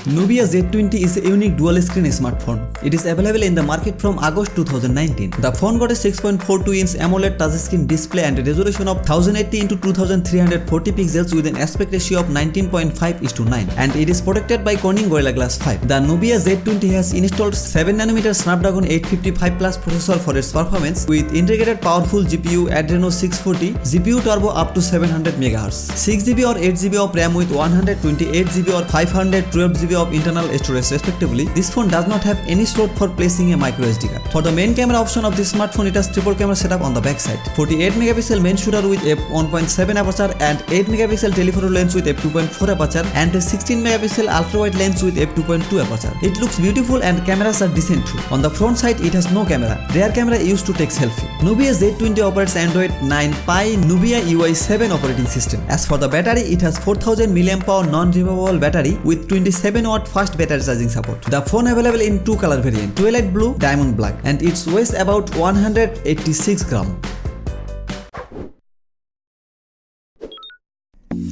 NUBIA Z20 is a unique dual-screen smartphone. It is available in the market from August 2019. The phone got a 6.42-inch AMOLED touchscreen display and a resolution of 1080x2340 pixels with an aspect ratio of 19.5:9, and it is protected by Corning Gorilla Glass 5. The NUBIA Z20 has installed 7nm Snapdragon 855 Plus processor for its performance with integrated powerful GPU Adreno 640, GPU turbo up to 700 MHz, 6GB or 8GB of RAM with 128GB or 512GB of internal storage respectively. This phone does not have any slot for placing a micro SD card. For the main camera option of this smartphone, it has triple camera setup on the back side. 48MP main shooter with f1.7 aperture and 8MP telephoto lens with f2.4 aperture and a 16MP ultra-wide lens with f2.2 aperture. It looks beautiful and cameras are decent too. On the front side, it has no camera. Rear camera used to take selfie. NUBIA Z20 operates Android 9 Pie NUBIA UI 7 operating system. As for the battery, it has 4000 mAh non-removable battery with 27W fast battery charging support. The phone available in two color variant, Twilight Blue, Diamond Black, and its weighs about 186 grams.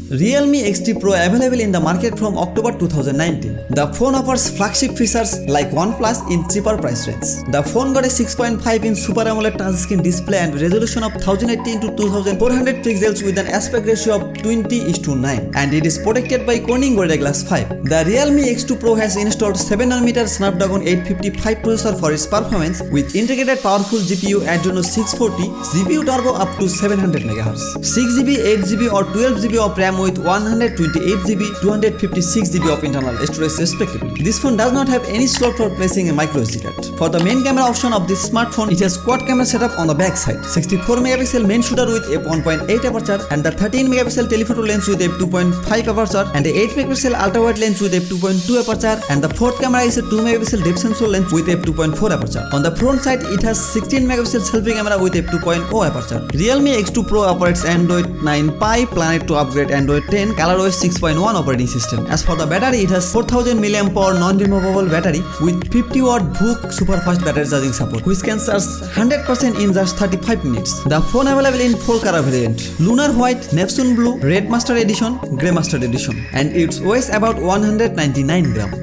REALME XT Pro available in the market from October 2019. The phone offers flagship features like OnePlus in cheaper price range. The phone got a 6.5-inch Super AMOLED touchscreen display and resolution of 1080x2400 pixels with an aspect ratio of 20:9, and it is protected by Corning Gorilla Glass 5. The REALME XT Pro has installed 7nm Snapdragon 855 processor for its performance with integrated powerful GPU Adreno 640, GPU turbo up to 700 MHz, 6GB, 8GB or 12GB of RAM with 128GB, 256GB of internal storage respectively. This phone does not have any slot for placing a micro SD card. For the main camera option of this smartphone, it has quad camera setup on the back side. 64MP main shooter with f1.8 aperture and the 13MP telephoto lens with f2.5 aperture and a 8MP ultra-wide lens with f2.2 aperture, and the fourth camera is a 2MP depth sensor lens with f2.4 aperture. On the front side, it has 16MP selfie camera with f2.0 aperture. REALME XT Pro operates Android 9 Pie Planet to upgrade Android 10 ColorOS 6.1 operating system. As for the battery, it has 4000 mAh non-removable battery with 50W VOOC super fast battery charging support, which can charge 100% in just 35 minutes. The phone available in 4 color variant, Lunar White, Neptune Blue, Red Master Edition, Grey Master Edition, and its weighs about 199 grams.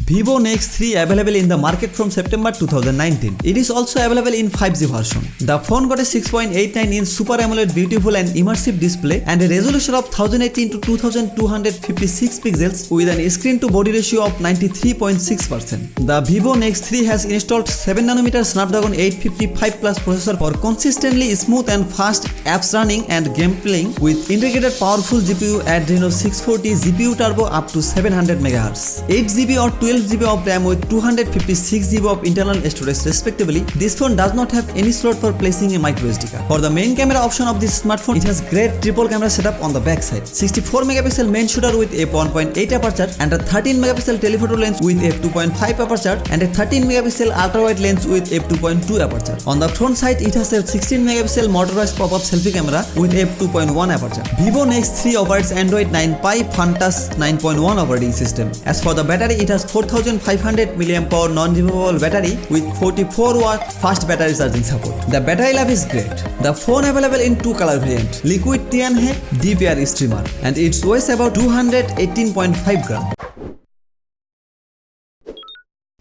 Vivo Nex 3 available in the market from September 2019. It is also available in 5G version. The phone got a 6.89-inch Super AMOLED beautiful and immersive display and a resolution of 1080x2256 pixels with an screen-to-body ratio of 93.6%. The Vivo Nex 3 has installed 7nm Snapdragon 855 Plus processor for consistently smooth and fast apps running and game playing with integrated powerful GPU Adreno 640, GPU turbo up to 700 MHz, 8GB or 12GB of RAM with 256GB of internal storage respectively. This phone does not have any slot for placing a micro SD card. For the main camera option of this smartphone, it has great triple camera setup on the back side. 64MP main shooter with f1.8 aperture and a 13MP telephoto lens with f2.5 aperture and a 13MP ultra-wide lens with f2.2 aperture. On the front side, it has a 16MP motorized pop-up selfie camera with f2.1 aperture. Vivo Nex 3 operates Android 9 Pie Fantas 9.1 operating system. As for the battery, it has 4500 mAh non-removable battery with 44W fast battery charging support. The battery life is great. The phone available in 2 color variant, Liquid Tan Hai, Deep Air Streamer, and its weighs about 218.5 grams.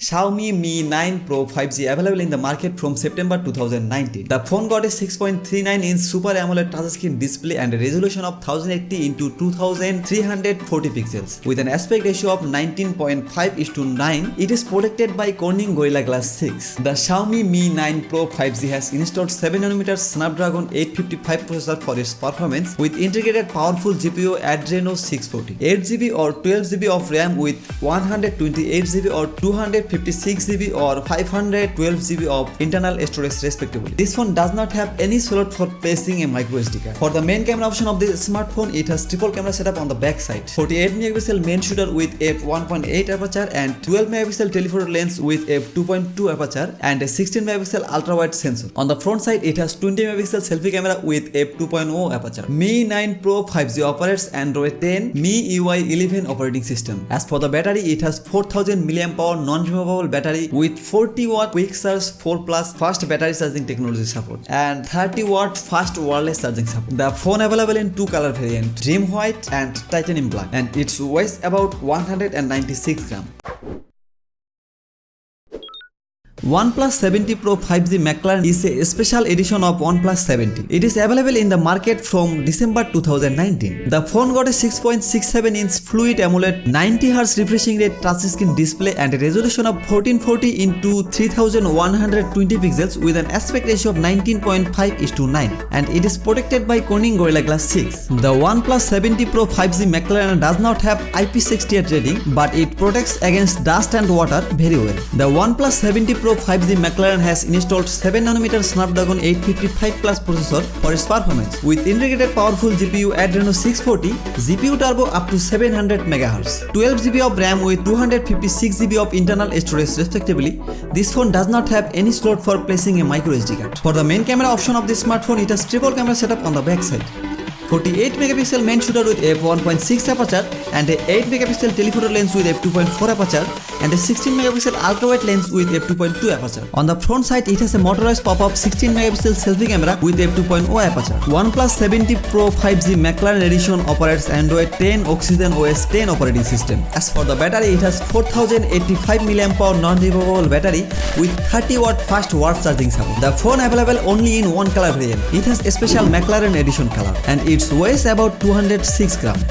Xiaomi Mi 9 Pro 5G available in the market from September 2019. The phone got a 6.39-inch Super AMOLED touchscreen display and a resolution of 1080x2340 pixels with an aspect ratio of 19.5:9. It is protected by Corning Gorilla Glass 6. The Xiaomi Mi 9 Pro 5G has installed 7nm Snapdragon 855 processor for its performance with integrated powerful GPU Adreno 640, 8GB or 12GB of RAM with 128GB or 256GB or 512GB of internal storage respectively. This phone does not have any slot for placing a micro SD card. For the main camera option of this smartphone, it has triple camera setup on the back side. 48MP main shooter with f1.8 aperture and 12MP telephoto lens with f2.2 aperture and a 16MP ultra-wide sensor. On the front side, it has 20MP selfie camera with f2.0 aperture. Mi 9 Pro 5G operates Android 10 MIUI 11 operating system. As for the battery, it has 4000 mAh non-removable non-removable battery with 40-watt quick charge 4+ fast battery charging technology support and 30-watt fast wireless charging support. The phone available in two color variants, dream white and titanium black, and its weighs about 196 grams. OnePlus 70 Pro 5G McLaren is a special edition of OnePlus 70. It is available in the market from December 2019. The phone got a 6.67-inch Fluid AMOLED 90Hz refreshing rate touchscreen display and a resolution of 1440 into 3120 pixels with an aspect ratio of 19.5:9, and it is protected by Corning Gorilla Glass 6. The OnePlus 70 Pro 5G McLaren does not have IP68 rating, but it protects against dust and water very well. The OnePlus 70 Pro 5G McLaren has installed 7nm Snapdragon 855 Plus processor for its performance with integrated powerful GPU Adreno 640, GPU turbo up to 700 MHz, 12GB of RAM with 256GB of internal storage respectively. This phone does not have any slot for placing a microSD card. For the main camera option of this smartphone, it has triple camera setup on the back side. 48 megapixel main shooter with f1.6 aperture and a 8 megapixel telephoto lens with f2.4 aperture and a 16 megapixel ultra-wide lens with f2.2 aperture. On the front side, it has a motorized pop-up 16 megapixel selfie camera with f2.0 aperture. OnePlus 70 Pro 5G McLaren edition operates Android 10 Oxygen OS 10 operating system. As for the battery, it has 4085 mAh non-removable battery with 30-watt fast wireless charging support. The phone available only in one color variant. It has a special McLaren edition color and its weighs about 206 grams.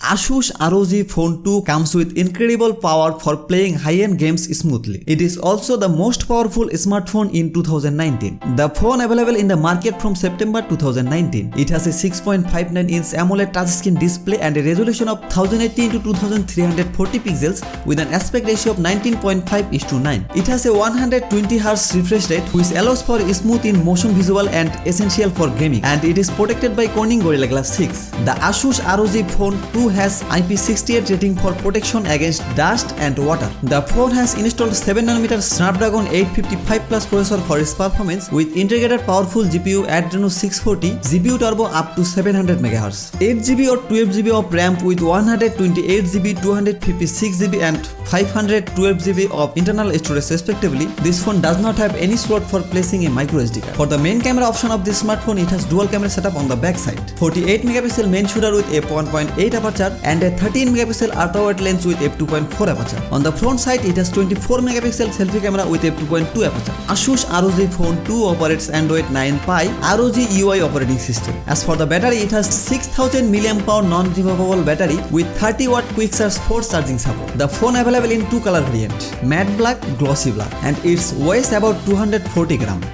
ASUS ROG Phone II comes with incredible power for playing high-end games smoothly. It is also the most powerful smartphone in 2019. The phone available in the market from September 2019. It has a 6.59-inch AMOLED touchscreen display and a resolution of 1080 x 2340 pixels with an aspect ratio of 19.5:9. It has a 120Hz refresh rate which allows for smooth in motion visual and essential for gaming, and it is protected by Corning Gorilla Glass 6. The ASUS ROG Phone II has IP68 rating for protection against dust and water. The phone has installed 7nm Snapdragon 855 Plus processor for its performance with integrated powerful GPU Adreno 640, GPU turbo up to 700 MHz, 8GB or 12GB of RAM with 128GB, 256GB and 512GB of internal storage respectively. This phone does not have any slot for placing a microSD card. For the main camera option of this smartphone, it has dual camera setup on the back side. 48 megapixel main shooter with f1.8 aperture and a 13 megapixel ultra-wide lens with f2.4 aperture. On the front side, it has 24 megapixel selfie camera with f2.2 aperture. ASUS ROG Phone II operates Android 9 Pie ROG UI operating system. As for the battery, it has 6000 mAh non-removable battery with 30-watt quick charge 4 charging support. The phone available in two color variant, matte black, glossy black, and its weighs about 240 grams.